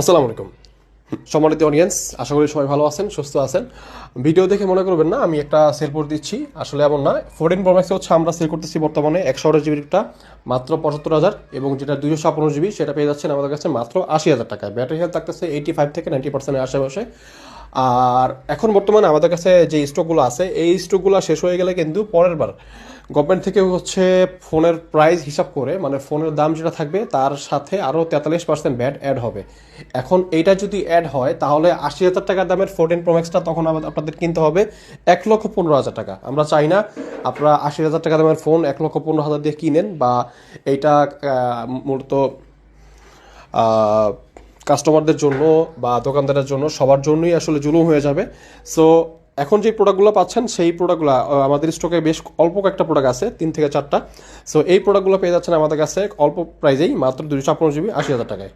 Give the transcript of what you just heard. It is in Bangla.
আসসালামু আলাইকুম সম্মানিত অডিয়েন্স, আশা করি সবাই ভালো আছেন, সুস্থ আছেন। ভিডিও দেখে মনে করবেন না আমি একটা সেল করে দিচ্ছি, আসলে এমন না। 14 প্রো ম্যাক্স হচ্ছে আমরা সেল করতেছি বর্তমানে 128 জিবিটা মাত্র 75,000, এবং যেটা 256 জিবি সেটা পেয়ে যাচ্ছেন আমাদের কাছে মাত্র 80,000 টাকায়। ব্যাটারি হেলথ থাকতেছে 85 থেকে 90%-এর আশেপাশে। আর এখন বর্তমানে আমাদের কাছে যে স্টকগুলো আছে, এই স্টকগুলো শেষ হয়ে গেলে কিন্তু পরের বার গভর্নমেন্ট থেকে হচ্ছে ফোনের প্রাইস হিসাব করে, মানে ফোনের দাম যেটা থাকবে তার সাথে আরও 43% ভ্যাট অ্যাড হবে। এখন এইটা যদি অ্যাড হয় তাহলে 80,000 টাকার দামের 14 প্রো ম্যাক্সটা তখন আপনাদের কিনতে হবে 1,15,000 টাকা। আমরা চাই না আপনারা 80,000 টাকা দামের ফোন 1,15,000 দিয়ে কিনেন, বা এইটা মূলত কাস্টমারদের জন্য বা দোকানদারের জন্য সবার জন্যই আসলে জুলুম হয়ে যাবে। সো এখন যে প্রোডাক্টগুলো পাচ্ছেন সেই প্রোডাক্টগুলো আমাদের স্টকে বেশ অল্প কয়েকটা প্রোডাক্ট আছে, 3 থেকে 4টা। সো এই প্রোডাক্টগুলো পেয়ে যাচ্ছেন আমাদের কাছে অল্প প্রাইজেই মাত্র 256 জিবি 80,000 টাকায়।